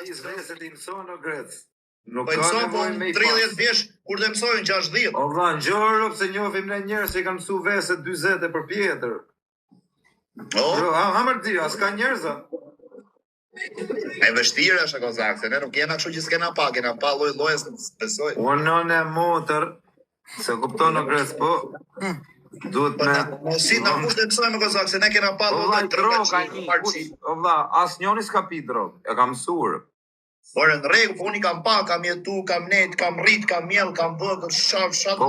i zveset i mëson o Grec. Nuk Po ka mëson po nevojë me 30 vjeç kur të mësojnë 60. O vlla, ngjorë se njohim ne njerëz që kanë mësuar veset 40 e përpjetër. O, Hamërdi, as ka njerëza. e vështirë është kozak, se ne nuk jena kështu që s'kena pa lloj-lloje besoj. Unë e motër, se kupton o Grec, po duhet me... Si na kush të mësojmë kozak, se ne kena pa lloj-lloje drogë. O vlla, asnjëri s'ka pi drogë, e kam mësuar. Por në rregull, po unë kam pa, kam jetu, kam net, kam rrit, kam mjell, kam vë, shat. Po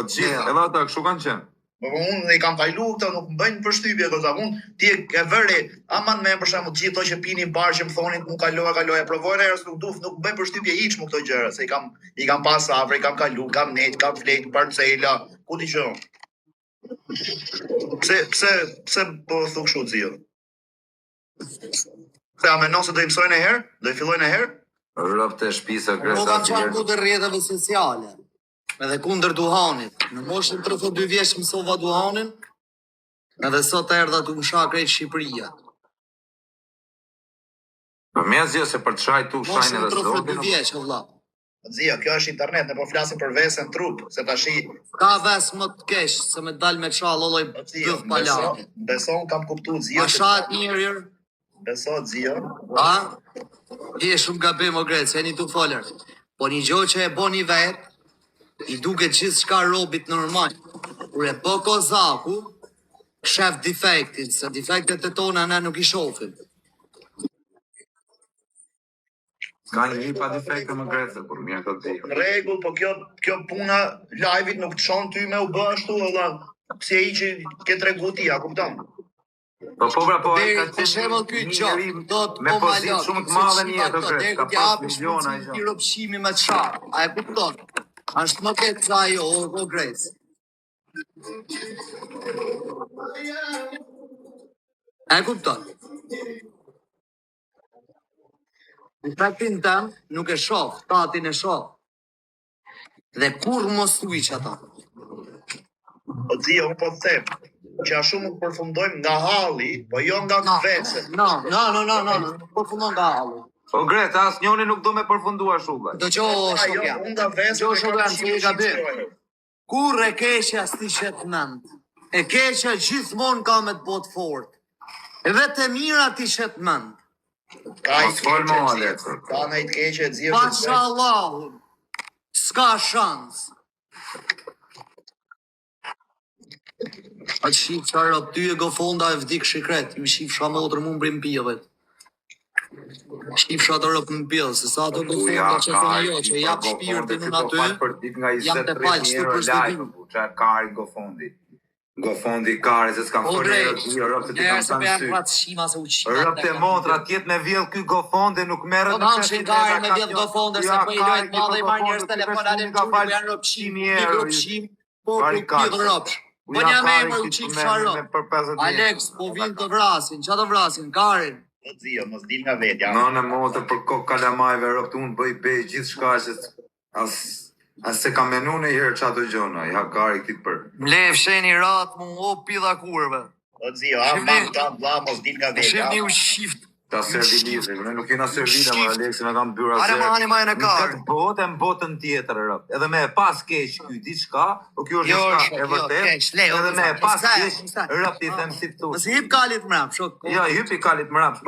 gjithë, edhe ata kështu kanë qenë. Po unë i kam kalu këto, nuk më bëjnë përshtypje kozak. Unë ti e vëri, aman me për shembull gjithë ato që pinin bar që më thonin nuk kaloja, provojnë herës nuk duf, nuk bëjnë përshtypje hiç me këto gjëra, se i kam pas afër, i kam kalu, kam net, kam flet, parcela, ku di çon. Pse po thua kështu zio? Se a menon se do i mësojnë e herë? Do i fillojnë e herë? Rrëpte shpisa Grec. Po kanë qenë kundër rrjeteve sociale. Edhe kundër duhanit. Në moshën 32 vjeç mësova duhanin. Edhe sot erdha tu msha krejt Shqipëria. Po më zgjë se për të shajt tu shajnë edhe zotin. 32 vjeç vëlla. Zia, kjo është internet, ne po flasim për vesen trup, se tashi ka ves më të keq se me dal me çall lloj dyf palake. Beson kam kuptuar Zia. Pashat mirë. Beso Zia. A? Je shumë gabim o Grec, jeni tu folër. Po një gjë që e boni vet, i duket gjithçka robit normal. Kur e bë kozaku, shef defektin, se defektet e tona ne nuk i shohim. Ka një pa defekte më Grece, por mirë të di. Në rregull, po kjo puna live-it nuk të shon ty me u bë ashtu, valla. Si ai që ke tregu ti, a kupton? Po pra, për shembull ky gjë do të me pozitë shumë të madhe në jetë, ka pas miliona gjë. Ti rrobshimi me çfarë? A e kupton? Është më keq se ajo o Grec. A e kupton? Në faktin tam nuk e shoh, tatin e shoh. Dhe kur mos thuaj çata. Po Zio, unë po të them, që ashtu nuk përfundojmë nga halli, po jo nga vese. No, përfundon nga halli. O Grec, asnjëri nuk do me përfundua ashtu. Do shokja. Unë nga vese, që e gabim. Kur e keqja s'ti shet mend. E keqja gjithmonë ka me të botë fort. E vetë e mira ti shet mend. Ka i të keqe, Zio. Pasha Allahun. S'ka shans. A të shifë qarë ty e gofonda e vdik shikret, ju shifë shka motër mu mbrim pjeve. Shifë shatë rëpë më pjeve, se sa të gofonda që thënë jo, që japë shpirtin në aty, jam të palë që të përstëvim. Qa kari gofondi. Gofondi kari, se s'kam fërë e rëpë se ti kam sanë sy. Rëpë të motra, tjetë me vjellë ky gofondi, nuk merët në qështë të gajë me vjellë gofondi, se po i dojtë madhe i marë njërës telefonat e në qurë, janë rëpëshim, po pjevë rëpsh. Po një me më u qikë sharo. Alex, po vinë të vrasin, që të vrasin, Karin. Po Zio, mos dil nga vetja. Në motë për kokë kalamajve, rëpë të unë bëj bej gjithë shka që as se kam menu në herë që ato gjona, i hakari këtë për. Mlef sheni ratë mu o pidha kurve. Po Zio, aman kam bla, mos dil nga vetja. Shifni u shift. Ta servilizë, ne nuk jena servila, më Aleksin e kam byra se... Are ma e në karë. Në këtë botën tjetër, rëpë. Edhe me pas keq kjo diçka, o kjo është diçka e vërtet, edhe me pas keq, rëpë i them si të tu. Mësë hip kalit mrap, shok. Ja, hypi kalit mrap.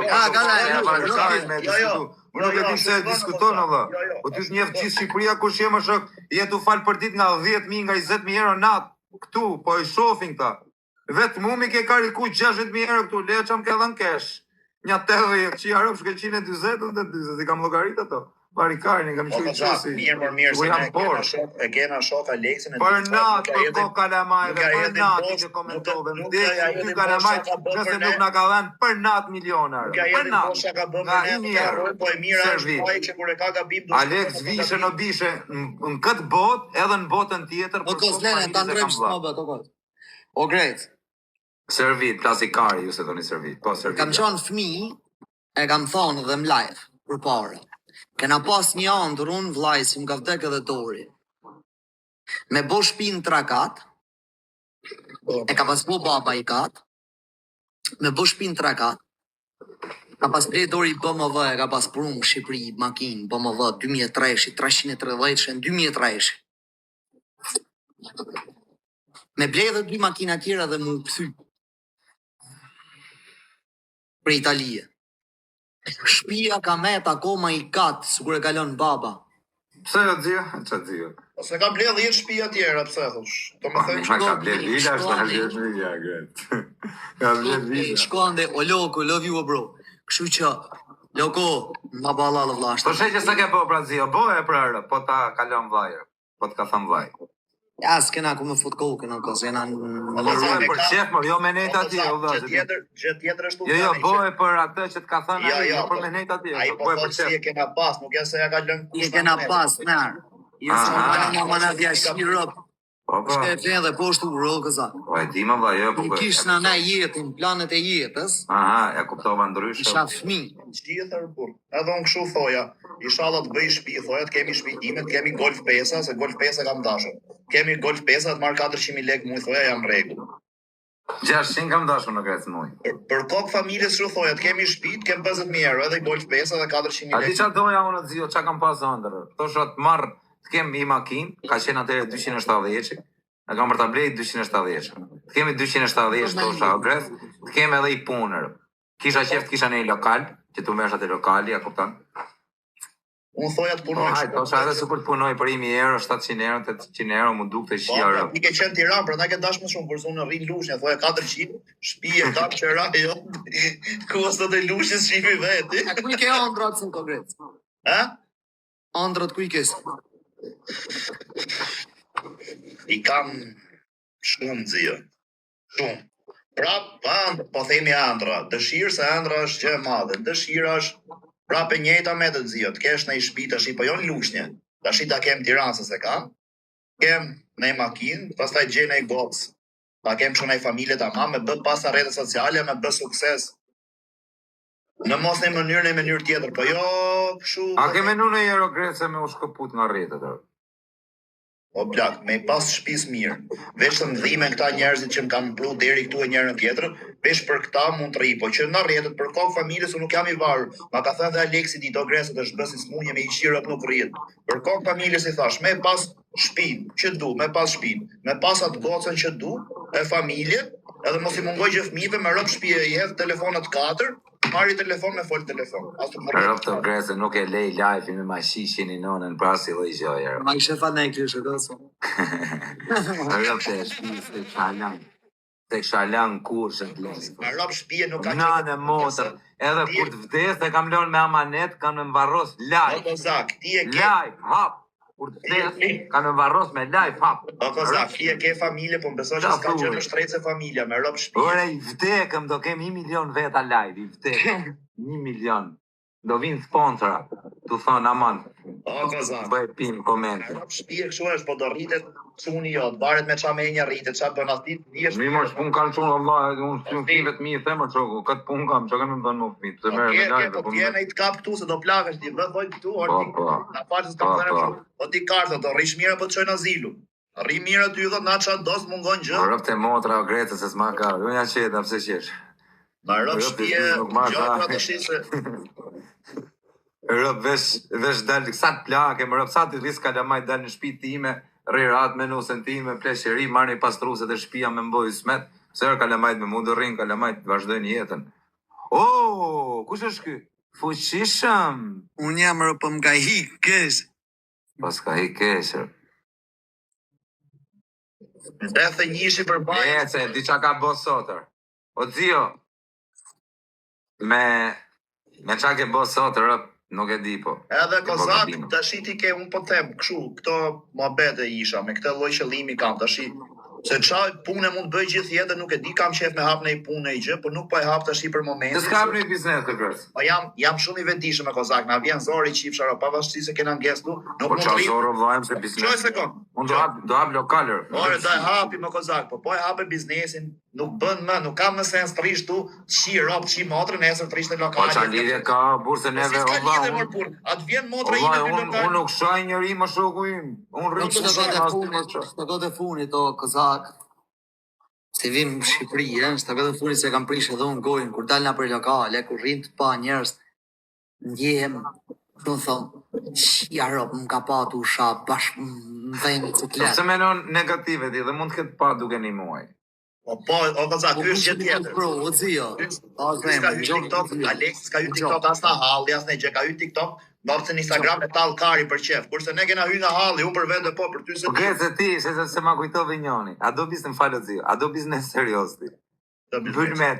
Unë nuk e di se diskuton, Allah. Po ty njefë gjithë Shqipëria, kur shemë shok, jetu falë për dit nga 10.000, nga 20.000 euro natë, këtu, po i shofin këta. Vetë mu mi ke kariku 60.000 euro këtu, le që më ke dhën kesh. Një të dhe që i arëp shke 120, i kam logarit ato. Barikarin, kam që i qësi. Mirë, se e kena shok Aleksin. Për natë, për ko kalamajve, për natë që komentove. Ty kalamajt, nëse nuk nga ka dhenë, për natë milionar. Për natë, nga i njerë. Aleks vishe në bishe në këtë bot, edhe në botën tjetër. O Koslene, të ndrejmë shë më bët, o Kos. O Grec. Servit, klasikari, ju se të një servit. Kam qonë fmi, e kam thonë dhe më live, për pare. Kena pas një andër unë vlaj, si më ka vdek edhe Dori. Me bo shpinë 3 kat, e ka pas bo baba i kat, me bo shpinë 3 kat, Ka pas bledori BMW, ka pas pru në Shqipëri, makinë, BMW, 2003, 330, 2003. Me ble dhe 2 makina tjera dhe mu këthy. Për Italie. Shpia ka met akoma i katë, së kur e kalon baba. Pse jo dzio? Qa dzio? Ose ka bledh 10 shtëpia tjera, pse thosh? Do më thënë Ma ka bledh vila, është ka bledh vila, gret. Ka bledh vila. Shkande, o loko, love you bro. Kështu që, loko, ma bala lë vlashtë. Po shej që se ke po pra dzio, bo e prërë, po ta kalon vlajër, po të ka thëmë vlaj. Ja, s'kena ku me fut kokën, në kësë jena Në për shef, mor, jo me nejt atje, o vazhë. Gjë tjetër është Jo, boje për atë që të ka thënë Jo, ai, jo, jo për me nejt atje. ai po thotë si e kena pas, nuk e se ja ka lënë I kena pas, nërë. Jo, se më mana dhja shirëp. Po, po. Shke e flen dhe poshtu rrë këza. Po e di më vla, jo, po. I kishë në ne jetin, planet e jetës, Aha, ja kuptova ndryshe. isha fmi. Gjithër burr. Edhe unë kështu thoja, inshallah të bëj shtëpi, thoja të kemi shtëpi time, të kemi Golf 5, se Golf 5 kam dashur. Kemi Golf 5, të marr 400.000 lekë muj, thoja jam rregull. 600 kam dashur në Grecë muj. Për kokë familjes kështu thoja, të kemi shtëpi, të kem 50.000 euro, edhe Golf 5 edhe 400.000 A di lekë. qa doja unë të zio, qa kam pas ëndër? Thosha të marrë, të kem i makinë, ka qenë atëre 270 e kam për ta blejt 270 Të kemi 270 thosha o Grecë, të kemi edhe i punër. Kisha qeft, kisha në i lokal, që tu mesh atë lokali, a kuptan? Unë thoja të Po, punoj hajtë, thosha edhe se kur të punoj për 1.000 euro, 700 euro, 800 euro, mu duk të shia rë. I ke qenë Tiranë, prandaj ke dash më shumë, kurse unë rri Lushnjë, thoja 400, shtëpi e kap qera, jo. Kostat e Lushnjës shifi veti. A ku i ke andrat së në kongres? Ha? Andrat ku i kes? I kam shumë zio. Shumë. Prap, po themi ëndra. Dëshirë se ëndra është gjë e madhe. Dëshira është prap e njëjta me të zio. Të kesh në i shtëpi tash, po jo në Lushnjë. Tash ta kem Tiranë se kam. Kem në i makinë, pastaj gjej në i gocë. Ta kem shumë në i familje tamam, me bë pas rrjete sociale, me bë sukses. Në mos në mënyrë tjetër, po jo kështu. A ke menu në euro Grecë me u shkëput nga rrjetet? O plak, me pas shtëpis mirë. Veç të ndhime këta njerëzit që më kanë pru deri këtu e njërën tjetër, veç për këta mund të rri, po që në rrjetet për kokë familjes unë nuk jam i varur. Ma ka thënë dhe Aleksi di do Gresët është bësi smunje me i qirë nuk rrjet. Për kokë familjes i thash, me pas shtëpin që du, me pas shtëpin, me pas atë gocën që du, e familje, edhe mos i mungoj gjë fëmijëve me rëp shtëpi e i hedh telefonat 4, marri telefon me fol telefon. Rëp të Gresë nuk e lej live me ma shishin i nonën prasi dhe i gjoja. Ma ishe fa në e kështë të kësë. Rëp të shpis të shalan. Të shalan kur shë të lejnë. Me rëp shtëpi nuk ka Na në motër, edhe kur të vdes e kam lënë me amanet, kam në mbarros live. O Kozak, ti e ke Live, hap. Kur të vdes, kam në mbarros me live, hap. O Kozak, ti e ke familje, po më besoj që s'ka gjë në shtrejtë se familja, me rëp shtëpi. Ore, i vdekëm, do kem 1 milion veta live, i vdekëm. 1 milion. Do vinë sponsora, tu thonë aman, O Kozak. bëj pim komente. Rëp shtëpi e kështu është, po do rritet çuni jot, varet me çfarë menja rritet, çfarë bën aty, dihesh. Mi mos pun kanë shumë Allah, unë shumë five të mi them më çoku, kët pun kam, çka më bën më fëmijë, pse merr me live Po ti në të kap këtu se do plagësh ti, vë thoj këtu, or ti. Po. Na falë se të thënë kështu. Po ti karta do rrish mirë apo të çojnë azilu. Rri mirë aty do na çat dos mungon gjë. Po rëpte motra o Grecë se s'ma ka, unë ja qeta, pse qesh. Na rëp Po, shtëpi, nuk marr, gjë ha. pra tash se Rëp vesh dal sa të plake, më rëp sa të rris kalamaj dal në shtëpi time, rrirat me nusën time, pleshëri, marrni pastruset e shtëpia me mboj smet, pse kalamajt me mund rrin, kalamajt vazhdojnë jetën. Oh, kush është ky? Fuqishëm. Unë jam rë për mga hi kësh. Pas ka i keshër. Dhe njishi për bajë. E, se, di qa ka bo sotër. O, zio, me qa ke bo sotër, nuk e di po. Edhe Po Kozak, gabim. tash ti ke un po them kështu, këto mohabete isha me këtë lloj qëllimi kam tash. Se çfarë punë mund bëj gjithë jetën nuk e di, kam qef me hap në i punë në i gjë, por nuk po e hap tash për momentin. Të s'ka një biznes të gërës. Po jam shumë i vetëdijshëm me Kozak, na vjen zori qifshara, pavarësisht se kena ngesë tu, nuk Po mund qa të rrim. zorë vajmë se Çoj biznes. sekond. Unë do hap lokalër. Ore, do e hapi me Kozak, po e hape biznesin, nuk bën më, nuk kam në sens të rish tu, qi rop, qi motrë, nesër të rish në Po lokale. qa lidhje ka burse Si neve, s'ka lidhje unë mor punë, atë vjen motra ime në unë lokal. nuk shaj njëri më shoku im. Unë Nuk rritë shtë do të funit, shtë do të funit, o Kozak. Se vim në Shqipëri, s'ta këtë funi se kam prish edhe unë gojën, kur dal nga për lokale, kur rrim të pa njerëz, ndjehem, do të thon, ja rob më ka patu usha bashkë në vendin të Se tlet. menon negative ti dhe mund të ketë pa duke një muaj. O vëza, ky është gjë tjetër. Bro, o zio. S'ka hyrë TikTok, Alex, s'ka hyrë TikTok as na halli, as ne gjë, ka hyrë TikTok, ndonse në Instagram e tall kari për qef. Kurse ne kena hyrë nga halli, unë për vende po, për ty se Okej, se ti, se ma kujtove njoni. A do biznes falë zio, a do biznes serios ti. Vylmet.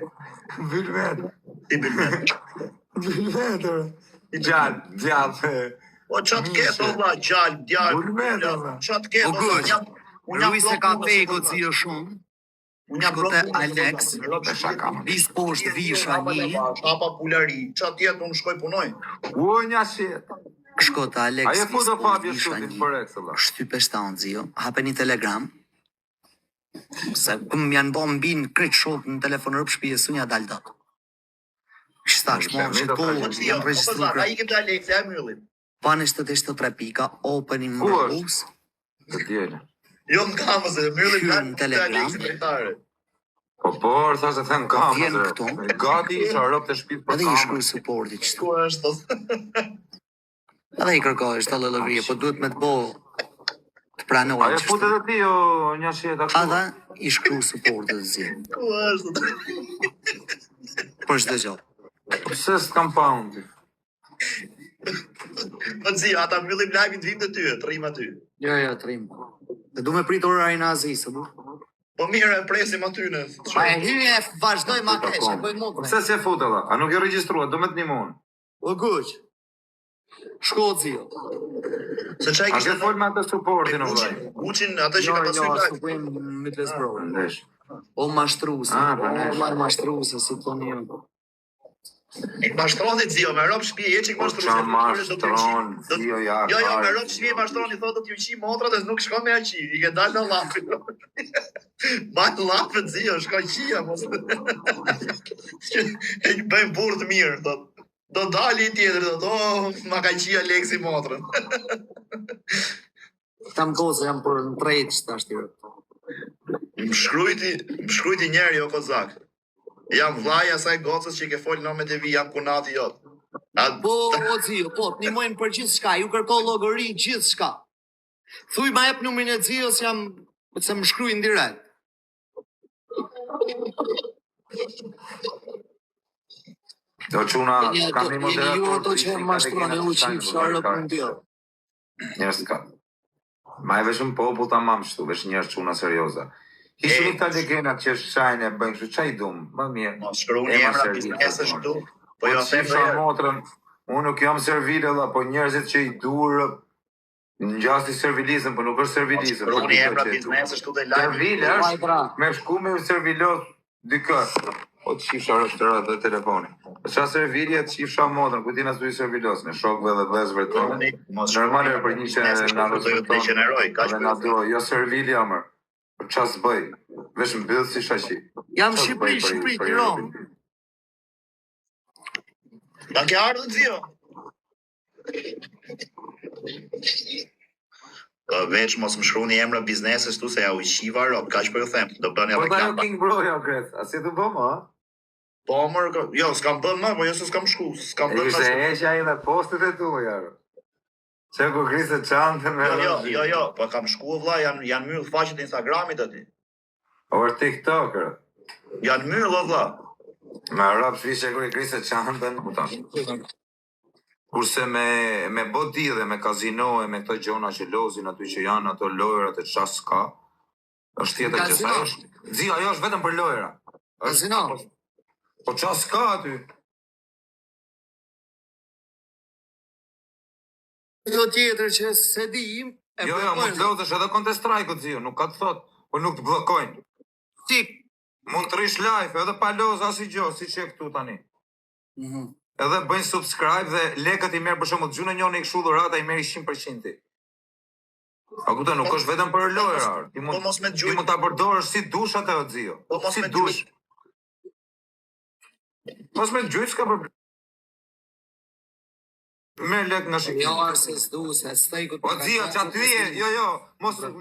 Ti bën. Gjallë. O çat ke valla gjal, djal. Bulmet, valla. Çat ke O valla. guq, Rui se ka pego zio shumë. Unë jam Shkote Alex, bis poshtë visha një, Hapa pulari. Çat jet unë shkoj punoj. U një shit. shkote Alex, Aje bis foto poshtë Fabio visha shutin një. për eksella. Shtype shtanë zio, hape një telegram, se këm janë bo mbin kretë shok në telefon rëpë shpije, su një dal dot. Shtash, mo, që po, janë registru Ai kretë. ke të Alex, ja myllim. Pane 73 pika, opening Ku është? Marus, Të tjene. Jo më kam se myllim Hyrë në Telegram. Por, tha se thënë kam. Vjen se këtu. Gati isha rëp të shpit për edhe i kamë. shkruj supporti qëtu. Ku është? Edhe i kërkoj, është të lëllëvrije, po duhet me të bo të pranojnë Aje fute qështu. dhe ti o një shit aktu. Edhe i shkruj supporti dhe zi, Ku është? për shdo gjo. Pse s'kam pa unë ti? Po zi, ata mbyllim live-in të vim të ty, të rrim aty. Jo, të rrim. Dhe du me prit orarin Azisë, bu. Po mirë, e presim aty në. Pa e hyje, vazhdoj ma kesh, e bëj mund. Pse se fute dha? A nuk e regjistruat, do me të një mund. O guq, shko zio. Se çaj A kishte ke fol me atë supportin o vaj? Guçin atë që Jo, ka pasur jo, live. Supreme Midwest Bro. Ndesh. O mashtruse, Ah, po, nesh. o mashtruse, si të një. E mashtronit zio, me rob shtëpi, e çik Po mashtron. qa mashtron, zio ja. Jo, jo, me kar. rob shtëpi mashtroni thotë të ju qi motrat e nuk shkon me aqi. I ke dalë në llafin. Bajt llafin zio, shko qia mos. E bëjmë burr të mirë, thotë. Do dali tjetër, thotë, oh, ma ka qia Alexi motrën. Kam koze, jam për në trejt që të ashtirë. Më shkrujti njerë jo kozak. Jam vllaja asaj gocës që i ke fol nomet e vi, jam kunati jot. Po, o zio, po, të nimojnë për gjithë shka, ju kërko logori gjithë shka. Thuj ma jep numrin e zios, jam, se më shkrujnë direkt. Do quna, kam një Jeni ju moderator. ato që mashtroni, u qip sharë për në tjërë. Njerës ka. Ma e veshëm popull ta mam shtu, vesh njerës quna serioza. Ishtë një këta legenat që shajnë e bëjnë shtu, qaj dumë, më mirë. Mos shkruani emra biznesesh këtu. Po jo them Shifra motrën, unë nuk jam servile dhe, po njerëzit që i durë, në gjasti servilizëm, po nuk është servilizëm. shkruani emra biznesesh këtu dhe live. Servile është, me shku me servilos dikër. Po të qifsha rështërat dhe telefoni. Po qa servilje të qifsha motrën, ku ti nësë duj servilos, me shokve dhe vlezëve tonë. Normal e për një që në degeneroj, kaq Dhe na do, jo servilja mër. Po qa s'bëj, vesh më bëllë si shashi. Jam Shqipëri, Tiranë. Ta ke ardhur zio? Veç mos më shkruani emra bizneses tu se ja u qiva rob, kaq po ju them. Do bëni Po ta jo reklam. King Bro jo kret, a si të bëmë, a? Po mër, jo, s'kam bën më, po jo se s'kam shku, s'kam E bën ishte më. eqja i dhe postet e tu, jarë. Që ku grisë çantën me Jo, po kam shku vlla, janë myll faqet e Instagramit aty. Or TikToker. Janë myll o vlla. Me rap shvishe kur i grisë çantën, kupton. Kurse me bodi dhe me kazino e me këto gjona që lozin aty që janë ato lojrat e ças ka, është tjetër që sa Kazino. është. Zi, ajo është vetëm për lojra. Kazino. Po ças ka aty. Jo tjetër që se dim, e Jo, mund të lodhesh edhe Counter Strike-ut, Zi, nuk ka të thot, po nuk të bllokojnë. Tik. Mund të rish live, edhe pa loz as i gjo, si që e këtu tani. Edhe bëjnë subscribe dhe lekët i merë për shumë të gjune njën e këshu dhurata i merë 100%. A kupton, nuk është vetëm për lojra. Ti Po mos me ti gjujt. mund ta përdorësh si dush atë o Zio. Po mos Si me dush. Mos me gjujt s'ka problem. Merë lek nga shikim. Jo, se s'du, se stejku O Zio, që aty e, jo,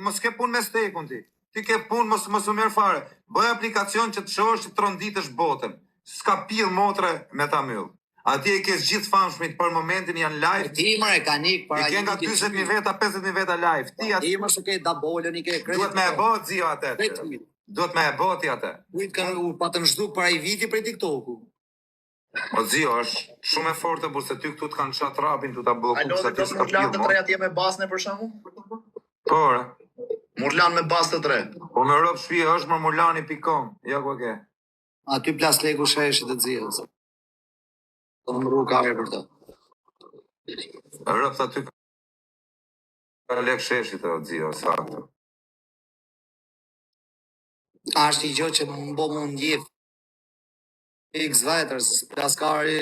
mos ke pun me stekun ti. Ti ke punë mos u merr fare. Bëj aplikacion që të shohësh që tronditësh botën. S'ka pill motre me ta myll. Atje i ke gjithë famshmit për momentin janë live. Ti më e kanik para. I ke nga 40.000 veta, 50.000 veta live. Ti atë Ti më se ke dabolën i ke kredit. duhet me e bë xhio atë. Duhet me e bë ti atë. Kujt kanë u patën zhduk para i viti prej TikToku. O xhio është shumë e fortë por se ty këtu të kanë çat rapin tu ta Alo, bllokuar sa do ti të s'ka Murlan të pill. tre atje me basne për shembull? Por, Murlan me bas të tre. po me rob shtëpi është marmulani.com. Ja ku e ke. Aty plas leku sheshit të xhirës. Do më rrugë kare për të. Rob aty ka lek sheshit o xhio saktë. Ashtë i gjë që më bo më ndjef. X vetërës, plaskari.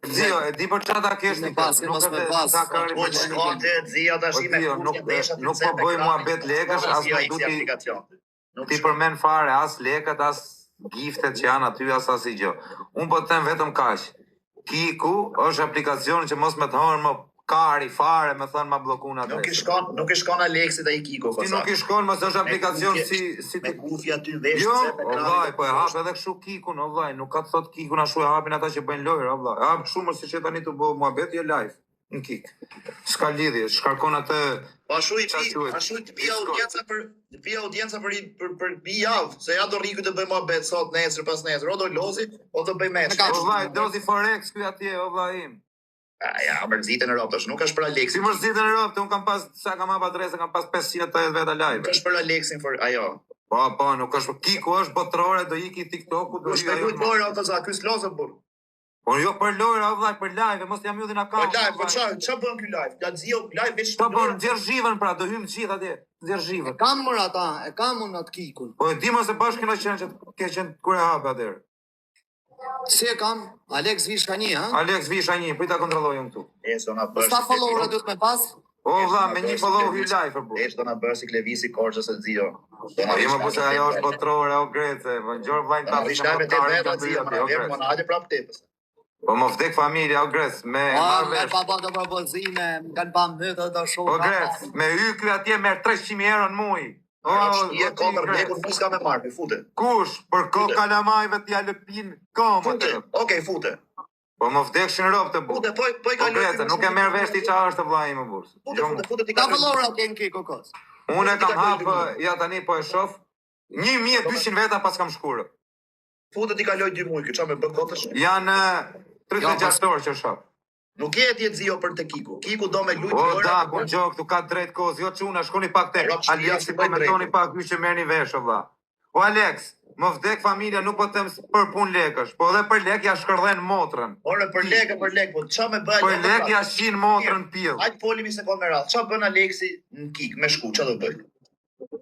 Xhio, e di për çata kesh ti. Me pas, mos me pas. Po çka të xhia tash me nuk po bëj muhabet lekësh, as nuk duti ti përmend fare as lekët, as giftet që janë aty, as asnjë gjë. Un po të them vetëm kaq. Kiku është aplikacion që mos me të hërë më kari fare, me thënë ma blokun atë. Nuk i shkon Aleksit ai Kiko Ti nuk i shkon, mos është aplikacion si me kufja aty vesh Jo, o vllai, po e hap edhe kështu Kikun, o vllai, nuk ka të thot Kikun ashtu e hapin ata që bëjnë lojë, o vllai. Hap kështu mos si që tani të bëu muhabet jo live. Në Kik. S'ka lidhje, shkarkon atë. Po ashtu i bie audienca për bi javë, se ja do rriku të bëj muhabet sot, nesër, pas nesër, o do lozi, o do bëj meç. O vllai, dozi forex ky atje, o vllai im. Ja, mërzitën e Europë, nuk është për Aleksin. Si mërzitën e Europë, unë kam pas, sa kam hap adresa, kam pas 580 veta live. Nuk është për Aleksin, ajo. Po, nuk është, Kiku është botërore, do iki TikToku, do është për kujt lojra, ata sa, ky s'lozë burr. Po jo për lojra, o vllai, për live, mos jam mbyllin Po akaunt. live, po ç'a bën ky live? Ja xhio live veç. Po bën nxjerr zhivën pra, do hym gjithë atje, nxjerr zhivën. Kam mër ata, e kam unë atë Kikun. Po e di mos e bashkë në qenë që ke qenë kur e hap atëherë. Si e kam? Alex Vishkani, ha? Alex Vishani, po i ta kontrolloj unë këtu. Do na bësh. Sa follower duhet me pas? O vlla, me një follow hy live për burr. Do na bësh si Klevisi Korçës e xhio. Po jo më buse ajo është botërore, o grece, po ngjor vllajn Ta vish live te vetë xhio, më na hajde prap tepës. Po më vdek familja, o grec, me Me baba të propozime, më kanë pa mëtë të shoh. O grec, me hyky atje merr 300.000 euro në muj. O, je kokër lekun fuska me marr, mi fute. Kush? Për kokë kalamajve t'ja lëpin kom. Okej, fute. Po më vdekshin rob të burr. Fute, po i O grece, nuk e merr vesh ti çfarë është vllai më burr. Fute ti Ka follower atje në Kiko kos. Unë kam hap, ja tani po e shoh. 1200 veta pas kam shkurë. Fute ti kaloj 2 muaj, ç'a më bën kotësh? Janë 36 orë që shoh. Nuk je ti xhio për te Kiku. Kiku do me lut O da, ku gjok, tu ka drejt kohës, jo çuna, shkoni pak tek. Alex, komentoni pak ju që merrni vesh o vlla. O Alex, më vdek familja, nuk po them për punë lekësh, po edhe për lek ja shkërdhen motrën. Ore për lek, po ç'a më bëj? Po lek ja shin motrën pill. Hajt folimi sekond me radh. Ç'a bën Aleksi në Kik me shku, ç'a do bëj?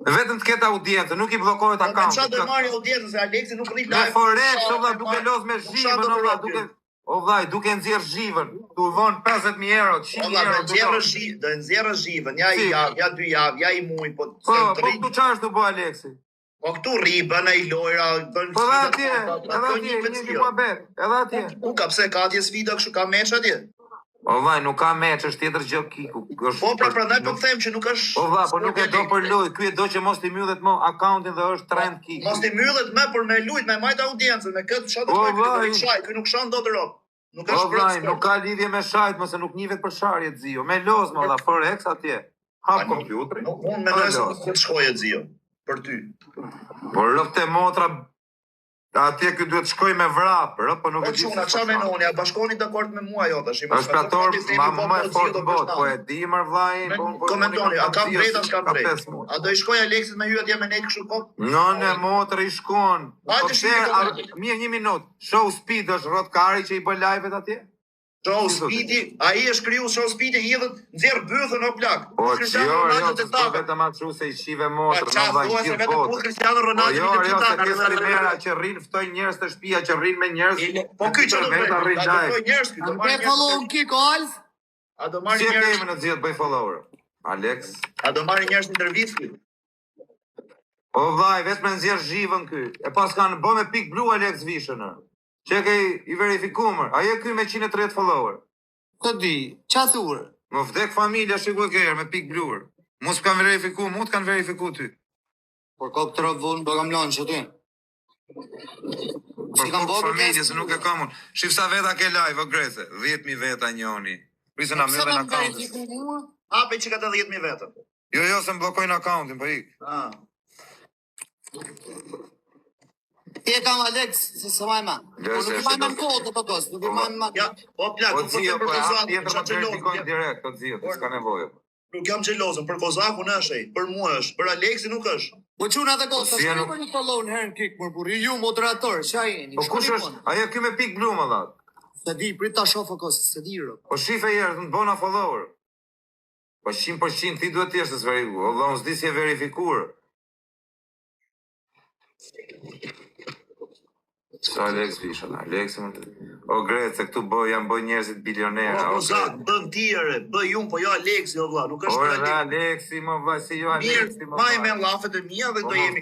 Vetëm të ketë audiencë, nuk i bllokohet akaunti. Ç'a do marrë audiencën se Aleksi nuk rrit live. Me forex, o vlla, duke lodh me zhivën, o vlla, duke O vllai, duke nxjerr zhivën, tu von 50.000 euro, 100.000 euro. Do nxjerr zhivën, ja i javë, ja 2 javë, ja i muaj, po tu çfarë do bëj Aleksi? Po këtu rri, bën ai lojra, bën Po atje, një muhabet, edhe atje. Ku ka pse ka atje sfida kështu ka meç atje? O vllai, nuk ka meç, është tjetër gjë Kiku. Po prandaj po them që nuk është. O vlla, po nuk e do për lojë, ky e do që mos i mbyllet më akauntin dhe është trend Kiku. Mos i mbyllet më për me lut, me majt audiencën, me këtë çfarë do bëj këtu, ky nuk shon dot rrok. Nuk është vllai, nuk ka lidhje me shajt, mos e nuk njihet për sharje xhio. Me loz më valla, forex atje. Hap kompjuterin. Unë mendoj se të shkojë xhio për ty. Por lofte motra atje ky duhet shkoj me vrap, po nuk e di. Po çfarë mendoni? A bashkoni dakord me mua jo tash? Është plator më fort bot, po e di më vllai, po komentoni, a kam drejt as kam drejt? A do i shkoj Aleksit me hy atje me ne kështu kot? Në motër i shkon. Mirë, 1 minutë. Show Speed është rrotkari që i bën live-et atje? Show Speedi, ai është kriju Show Speedi hidhet nxjerr bythën o plak. Po jo, vetëm atë se i shive motrën, në vllai gjithë botë. Cristiano Ronaldo jo, se ke primera që rrin ftojnë njerëz të shtëpia, që rrin me njerëz. Po ky çfarë do rrin njerëz këtu? Do marrë follow Kiko Alf? A do marrë njerëz? Si kemi në xhiet bëj follower? Alex, a do marrë njerëz në intervistë? O vllai, vetëm nxjerr zhivën ky. E pas kanë bë me pik blu Alex Vishën. Që ke i verifikuar, a je ky me 130 follower? Të di, qa thurë? Më vdek familja shikuj kërë me pik bluër. Mos kanë verifiku, mu të kanë verifiku ty. Por kop të rëvun, do kam lanë që ty. Por Si kam po bërë familje se nuk e kam unë. Shif sa veta ke live, o Grece. 10.000 veta njoni. Prisë na Pse mbyllën më akauntën. verifiku mua? Hape që ka të 10.000 vetëm. Jo, se më blokojnë akauntin, po ik. Ah. Ti e kam Alex, se ma e ma. Po nuk i majnë në kodë të gos, nuk i majnë ma. Ja, po plak, Po nuk po zio, them për po e hap Kozakun, tjetër jam më të verifikojnë xheloz. direkt, po zio, s'ka nevojë. Nuk jam xhelozën, për Kozakun është ai, për mua është, për Aleksin nuk është. Po quna dhe gos, si s'ka nuk- një follow në herën kik, mër burri, ju moderator, qa jeni? Po kush është? Ajo ky me pik blu më dha. Se di, prit ta shofë kos, se di rë. Po shife herë, të bona follower. Po 100% ti duhet të jesh të verifiku. Allah, unë s'di si e verifikuar. Sa Alex vishën, Alex më të... O Grece, këtu janë bëj njerëzit bilionera. Po o Kozak, Grece. bën tire, bë ju, po jo Aleksi, o vlla, nuk është Ore për dhe Aleksin. Alexi, më vaj, si jo Alexi, Mirë, ma e me lafet e mia dhe do jemi